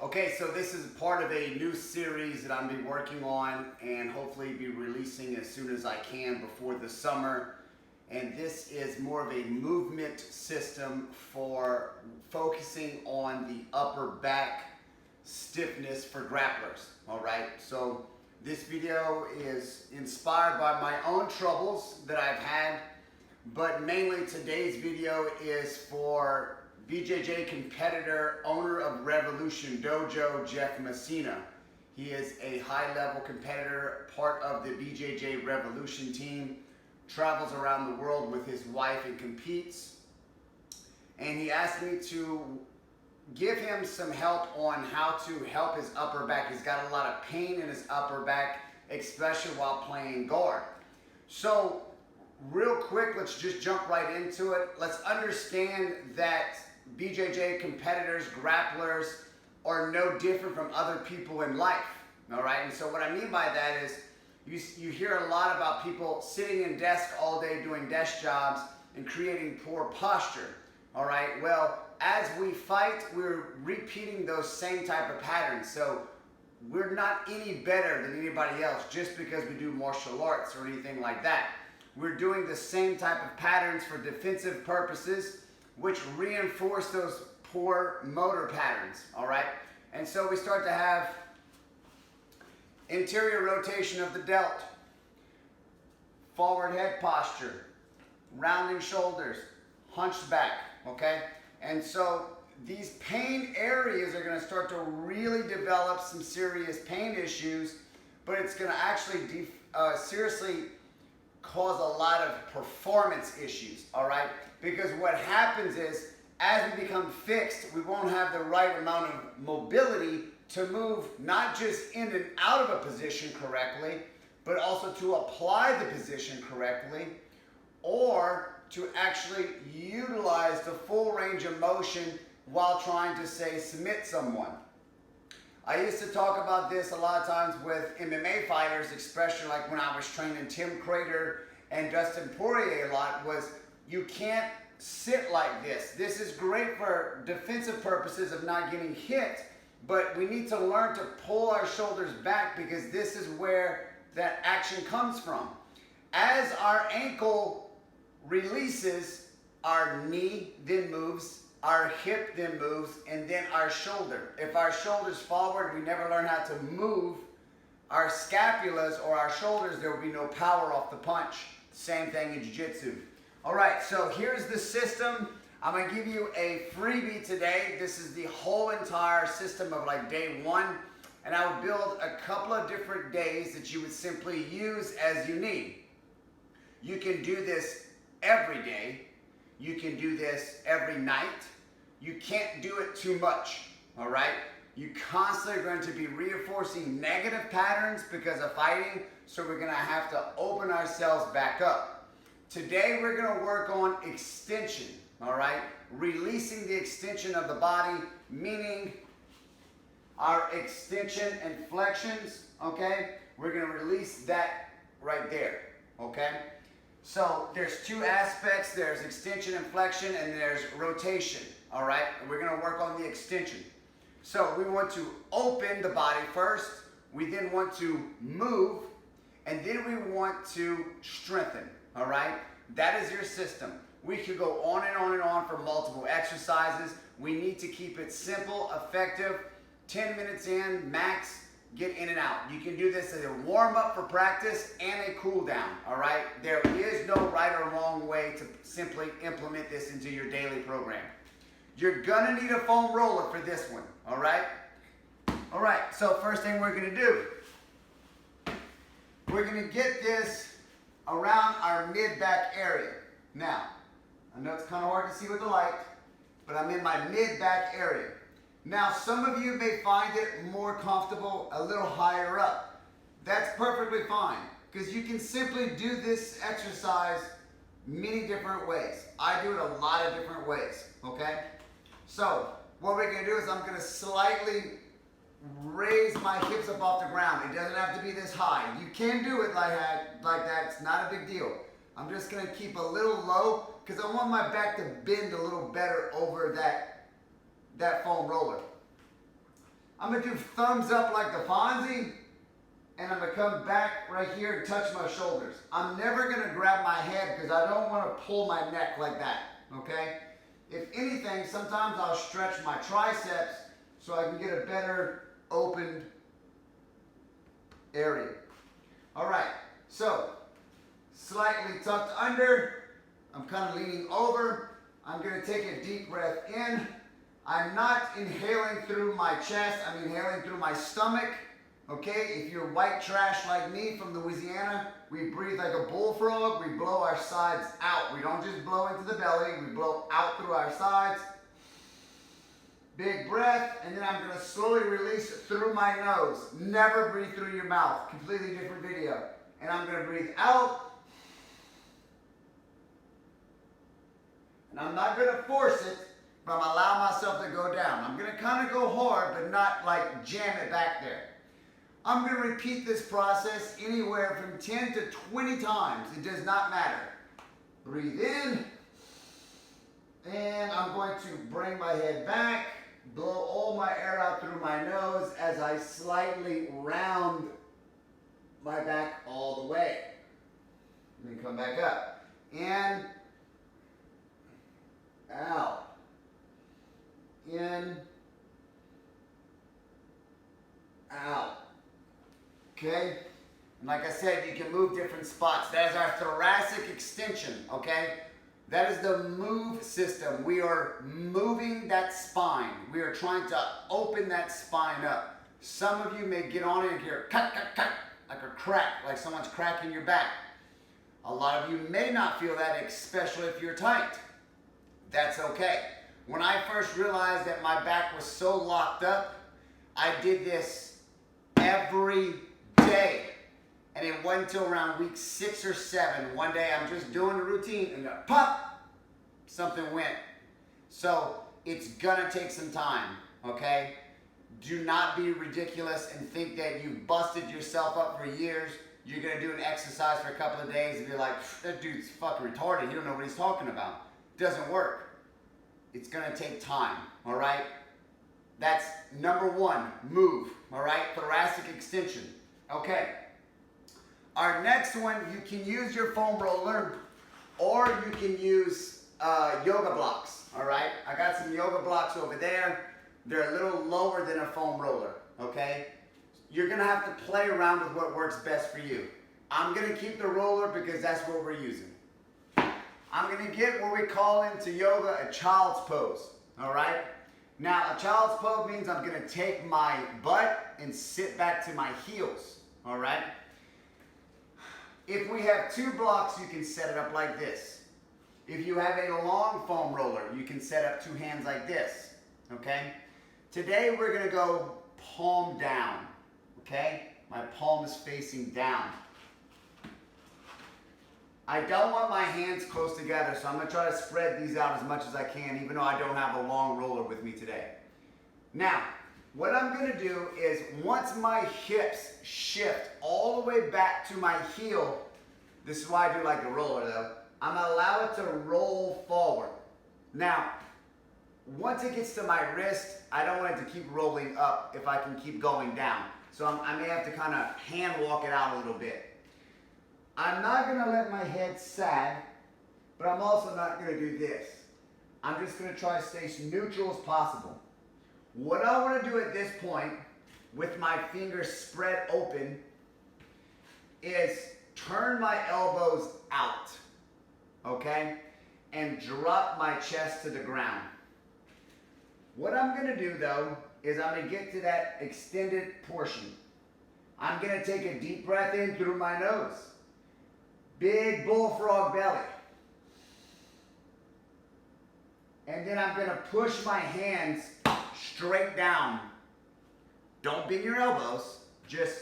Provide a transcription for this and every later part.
Okay, so this is part of a new series that I'm be working on and hopefully be releasing as soon as I can before the summer. And this is more of a movement system for focusing on the upper back stiffness for grapplers. All right, so this video is inspired by my own troubles that I've had, but mainly today's video is for BJJ competitor, owner of Revolution Dojo, Jeff Messina. He is a high-level competitor, part of the BJJ Revolution team, travels around the world with his wife and competes. And he asked me to give him some help on how to help his upper back. He's got a lot of pain in his upper back, especially while playing guard. So real quick, let's just jump right into it. Let's understand that BJJ competitors, grapplers, are no different from other people in life, all right? And so what I mean by that is you hear a lot about people sitting in desk all day doing desk jobs and creating poor posture, all right? Well, as we fight, we're repeating those same type of patterns. So we're not any better than anybody else just because we do martial arts or anything like that. We're doing the same type of patterns for defensive purposes, which reinforce those poor motor patterns, all right? And so we start to have interior rotation of the delt, forward head posture, rounding shoulders, hunched back, okay? And so these pain areas are gonna start to really develop some serious pain issues, but it's gonna actually seriously cause a lot of performance issues, all right? Because what happens is, as we become fixed, we won't have the right amount of mobility to move not just in and out of a position correctly, but also to apply the position correctly, or to actually utilize the full range of motion while trying to, say, submit someone. I used to talk about this a lot of times with MMA fighters, especially like when I was training Tim Crater and Dustin Poirier a lot, was you can't sit like this. This is great for defensive purposes of not getting hit, but we need to learn to pull our shoulders back because this is where that action comes from. As our ankle releases, our knee then moves, our hip then moves, and then our shoulder. If our shoulder's forward, we never learn how to move our scapulas or our shoulders, there will be no power off the punch. Same thing in jiu-jitsu. All right, so here's the system. I'm gonna give you a freebie today. This is the whole entire system of like day one, and I will build a couple of different days that you would simply use as you need. You can do this every day. You can do this every night. You can't do it too much, all right? You constantly are going to be reinforcing negative patterns because of fighting, so we're gonna have to open ourselves back up. Today we're gonna work on extension, all right? Releasing the extension of the body, meaning our extension and flexions, okay? We're gonna release that right there, okay? So there's two aspects. There's extension and flexion, and there's rotation, all right? And we're gonna work on the extension. So we want to open the body first. We then want to move, and then we want to strengthen, all right? That is your system. We could go on and on and on for multiple exercises. We need to keep it simple, effective, 10 minutes in, max, get in and out. You can do this as a warm-up for practice and a cool-down, all right? There is no right or wrong way to simply implement this into your daily program. You're gonna need a foam roller for this one, all right? All right, so first thing we're gonna do, we're gonna get this around our mid-back area. Now, I know it's kind of hard to see with the light, but I'm in my mid-back area. Now, some of you may find it more comfortable a little higher up. That's perfectly fine, because you can simply do this exercise many different ways. I do it a lot of different ways, okay? So, what we're gonna do is I'm gonna slightly raise my hips up off the ground. It doesn't have to be this high. You can do it like that. It's not a big deal. I'm just gonna keep a little low because I want my back to bend a little better over that foam roller. I'm gonna do thumbs up like the Fonzie, and I'm gonna come back right here and touch my shoulders. I'm never gonna grab my head because I don't wanna pull my neck like that, okay? If anything, sometimes I'll stretch my triceps so I can get a better opened area. All right, so slightly tucked under. I'm kind of leaning over. I'm gonna take a deep breath in. I'm not inhaling through my chest, I'm inhaling through my stomach. Okay, if you're white trash like me from Louisiana, we breathe like a bullfrog. We blow our sides out. We don't just blow into the belly, we blow out through our sides. Big breath, and then I'm gonna slowly release it through my nose. Never breathe through your mouth, completely different video. And I'm gonna breathe out. And I'm not gonna force it, but I'm gonna allow myself to go down. I'm gonna kind of go hard, but not like jam it back there. I'm gonna repeat this process anywhere from 10 to 20 times. It does not matter. Breathe in, and I'm going to bring my head back, blow all my air out through my nose as I slightly round my back all the way. And then come back up. In, out, in, out. Okay? And like I said, you can move different spots. That is our thoracic extension, okay? That is the move system. We are moving that spine. We are trying to open that spine up. Some of you may get on it and hear cut, cut, cut, like a crack, like someone's cracking your back. A lot of you may not feel that, especially if you're tight. That's okay. When I first realized that my back was so locked up, I did this every day. And it wasn't until around week 6 or 7. One day I'm just doing the routine and pop, something went. So it's gonna take some time, okay? Do not be ridiculous and think that you busted yourself up for years. You're gonna do an exercise for a couple of days and be like, that dude's fucking retarded. He don't know what he's talking about. Doesn't work. It's gonna take time, all right? That's number 1, move, all right? Thoracic extension. Okay. Our next one, you can use your foam roller or you can use yoga blocks, all right? I got some yoga blocks over there. They're a little lower than a foam roller, okay? You're gonna have to play around with what works best for you. I'm gonna keep the roller because that's what we're using. I'm gonna get what we call into yoga a child's pose, all right? Now, a child's pose means I'm gonna take my butt and sit back to my heels, all right? If we have 2 blocks, you can set it up like this. If you have a long foam roller, you can set up 2 hands like this, okay? Today, we're gonna go palm down, okay? My palm is facing down. I don't want my hands close together, so I'm gonna try to spread these out as much as I can, even though I don't have a long roller with me today. Now, what I'm gonna do is once my hips shift all the way back to my heel, this is why I do like the roller though, I'm gonna allow it to roll forward. Now, once it gets to my wrist, I don't want it to keep rolling up if I can keep going down. So I may have to kind of hand walk it out a little bit. I'm not gonna let my head sag, but I'm also not gonna do this. I'm just gonna try to stay as neutral as possible. What I wanna do at this point, with my fingers spread open, is turn my elbows out, okay? And drop my chest to the ground. What I'm gonna do though, is I'm gonna get to that extended portion. I'm gonna take a deep breath in through my nose. Big bullfrog belly. And then I'm gonna push my hands straight down. Don't bend your elbows, just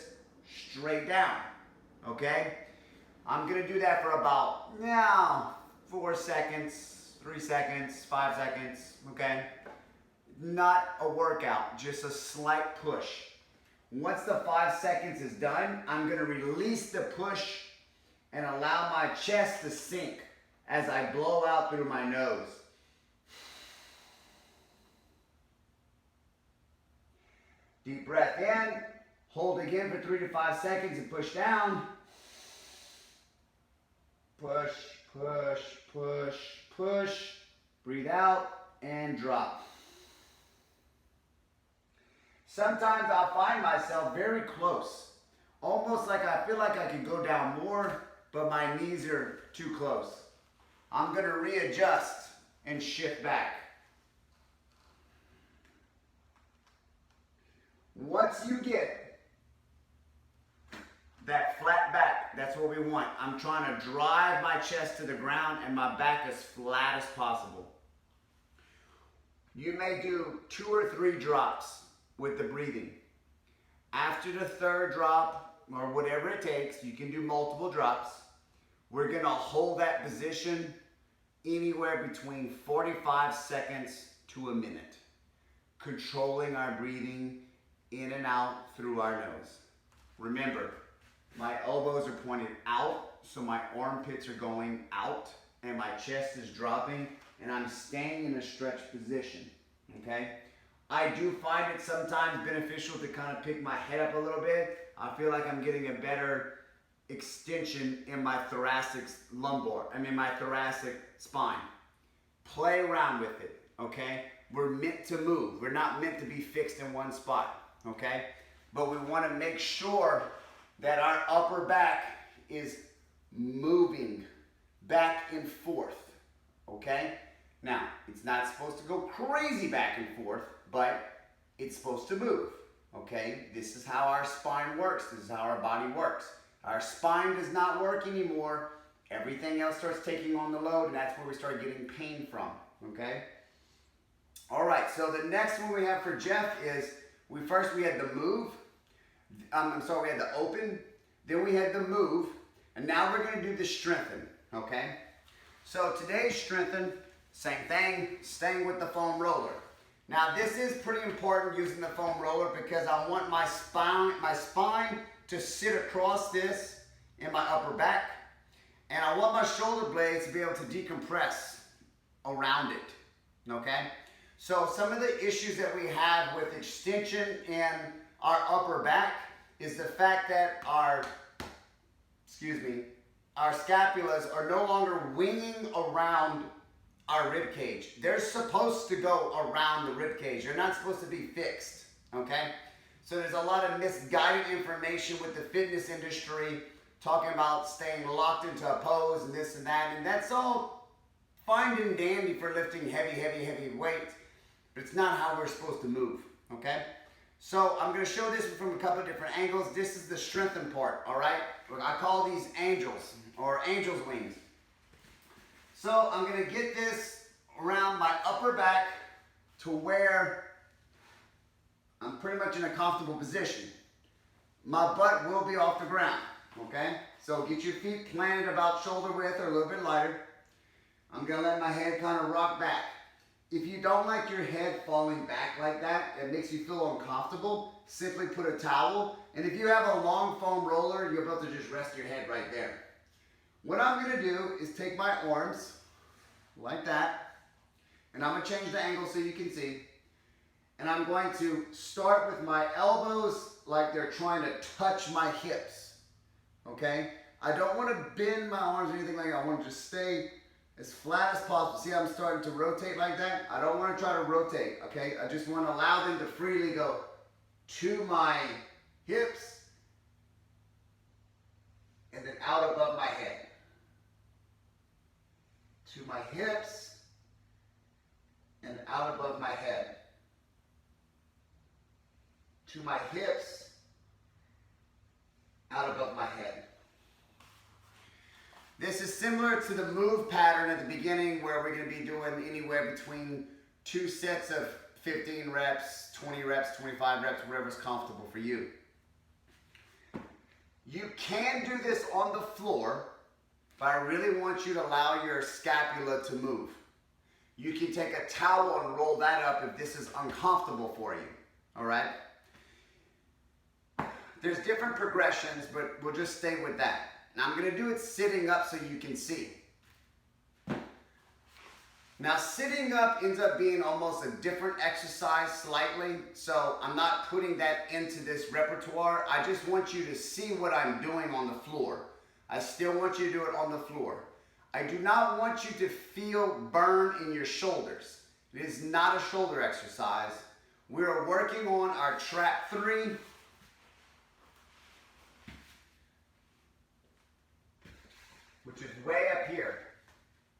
straight down, okay? I'm gonna do that for about, 4 seconds, 3 seconds, 5 seconds, okay? Not a workout, just a slight push. Once the 5 seconds is done, I'm gonna release the push and allow my chest to sink as I blow out through my nose. Deep breath in, hold again for 3 to 5 seconds and push down. Push, push, push, push. Breathe out and drop. Sometimes I'll find myself very close. Almost like I feel like I can go down more, but my knees are too close. I'm going to readjust and shift back. Once you get that flat back, that's what we want. I'm trying to drive my chest to the ground and my back as flat as possible. You may do 2 or 3 drops with the breathing. After the 3rd drop, or whatever it takes, you can do multiple drops. We're gonna hold that position anywhere between 45 seconds to a minute, controlling our breathing in and out through our nose. Remember, my elbows are pointed out, so my armpits are going out, and my chest is dropping, and I'm staying in a stretched position, okay? I do find it sometimes beneficial to kind of pick my head up a little bit. I feel like I'm getting a better extension in my thoracic my thoracic spine. Play around with it, okay? We're meant to move. We're not meant to be fixed in one spot, okay? But we want to make sure that our upper back is moving back and forth, okay? Now, it's not supposed to go crazy back and forth, but it's supposed to move, okay? This is how our spine works. This is how our body works. Our spine does not work anymore. Everything else starts taking on the load, and that's where we start getting pain from, okay? All right, so the next one we have for Jeff is, we had the move. We had the open, then we had the move, and now we're gonna do the strengthen, okay? So today's strengthen, same thing, staying with the foam roller. Now this is pretty important using the foam roller because I want my spine to sit across this in my upper back, and I want my shoulder blades to be able to decompress around it, okay? So some of the issues that we have with extension in our upper back is the fact that our scapulas are no longer winging around our rib cage. They're supposed to go around the rib cage. They're not supposed to be fixed, okay? So there's a lot of misguided information with the fitness industry talking about staying locked into a pose and this and that, and that's all fine and dandy for lifting heavy weights, but it's not how we're supposed to move, okay? So I'm going to show this from a couple of different angles. This is the strengthen part, all right? I call these angels or angel's wings. So I'm going to get this around my upper back to where I'm pretty much in a comfortable position. My butt will be off the ground, okay? So get your feet planted about shoulder width or a little bit lighter. I'm going to let my head kind of rock back. If you don't like your head falling back like that, it makes you feel uncomfortable, simply put a towel. And if you have a long foam roller, you're able to just rest your head right there. What I'm going to do is take my arms like that, and I'm going to change the angle so you can see. And I'm going to start with my elbows like they're trying to touch my hips, okay? I don't want to bend my arms or anything like that. I want to just stay as flat as possible. See how I'm starting to rotate like that? I don't want to try to rotate, okay? I just want to allow them to freely go to my hips and then out above my head. To my hips and out above my head. To my hips, out above my head. This is similar to the move pattern at the beginning where we're going to be doing anywhere between 2 sets of 15 reps, 20 reps, 25 reps, whatever's comfortable for you. You can do this on the floor, but I really want you to allow your scapula to move. You can take a towel and roll that up if this is uncomfortable for you, all right? There's different progressions, but we'll just stay with that. Now I'm going to do it sitting up so you can see. Now sitting up ends up being almost a different exercise slightly, so I'm not putting that into this repertoire. I just want you to see what I'm doing on the floor. I still want you to do it on the floor. I do not want you to feel burn in your shoulders. It is not a shoulder exercise. We are working on our trap 3. Which is way up here.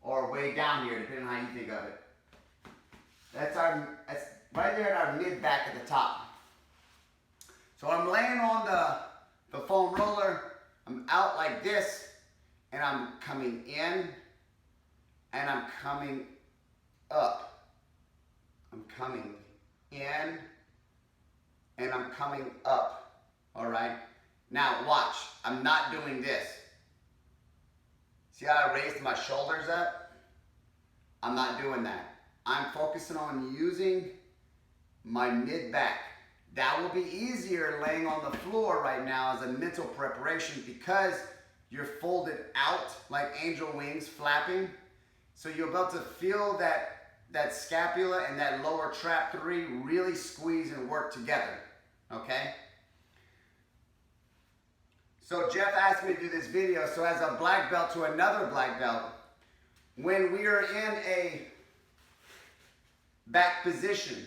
Or way down here, depending on how you think of it. That's right there at our mid back at the top. So I'm laying on the foam roller. I'm out like this, and I'm coming in, and I'm coming up. I'm coming in, and I'm coming up. All right? Now watch. I'm not doing this. See how I raised my shoulders up? I'm not doing that. I'm focusing on using my mid-back. That will be easier laying on the floor right now as a mental preparation because you're folded out like angel wings flapping. So you're about to feel that scapula and that lower trap 3 really squeeze and work together, okay? So Jeff asked me to do this video, so as a black belt to another black belt, when we are in a back position,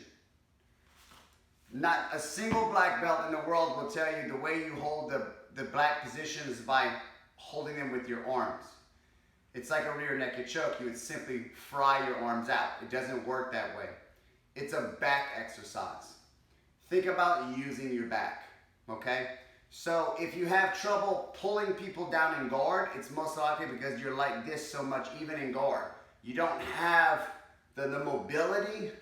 not a single black belt in the world will tell you the way you hold the black position is by holding them with your arms. It's like a rear naked choke. You would simply fry your arms out. It doesn't work that way. It's a back exercise. Think about using your back, okay? So if you have trouble pulling people down in guard, it's most likely because you're like this so much, even in guard. You don't have the mobility,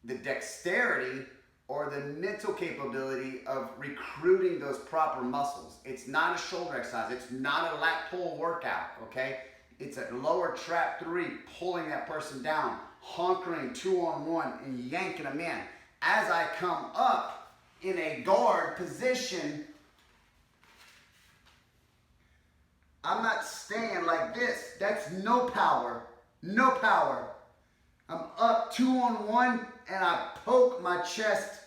the dexterity, or the mental capability of recruiting those proper muscles. It's not a shoulder exercise. It's not a lat pull workout, okay? It's a lower trap 3, pulling that person down, hunkering 2-on-1 and yanking them in. As I come up in a guard position, I'm not staying like this. That's no power. No power. I'm up 2-on-1 and I poke my chest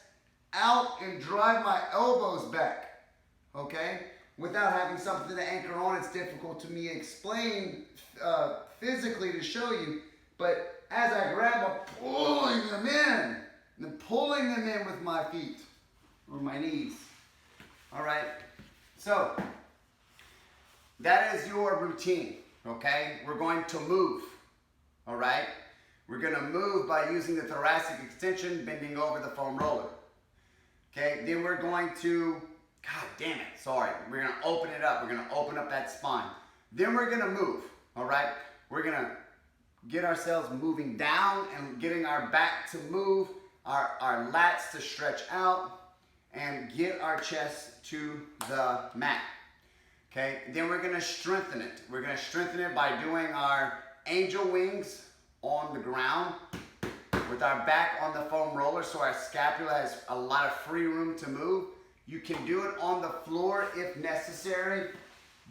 out and drive my elbows back. Okay? Without having something to anchor on, it's difficult to me explain physically to show you. But as I grab, I'm pulling them in. And pulling them in with my feet or my knees. All right? So, that is your routine, okay? We're going to move, all right? We're gonna move by using the thoracic extension, bending over the foam roller. Okay, then we're going to, God damn it, sorry. We're gonna open it up. We're gonna open up that spine. Then we're gonna move, all right? We're gonna get ourselves moving down and getting our back to move, our lats to stretch out, and get our chest to the mat. Okay, then we're gonna strengthen it. We're gonna strengthen it by doing our angel wings on the ground with our back on the foam roller so our scapula has a lot of free room to move. You can do it on the floor if necessary,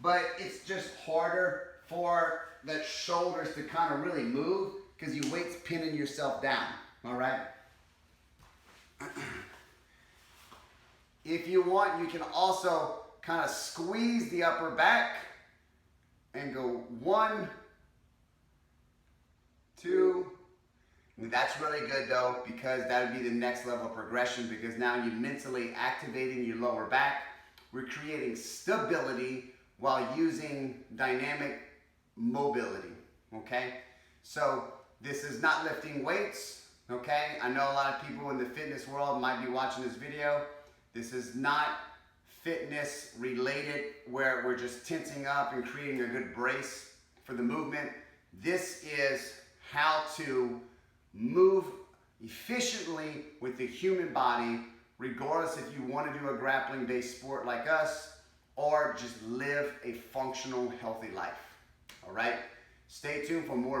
but it's just harder for the shoulders to kind of really move because your weight's pinning yourself down, all right? If you want, you can also kind of squeeze the upper back and go 1, 2. That's really good though, because that would be the next level of progression, because now you're mentally activating your lower back. We're creating stability while using dynamic mobility, okay? So this is not lifting weights, okay? I know a lot of people in the fitness world might be watching this video. This is not fitness related where we're just tensing up and creating a good brace for the movement. This is how to move efficiently with the human body, regardless if you want to do a grappling based sport like us or just live a functional, healthy life. All right? Stay tuned for more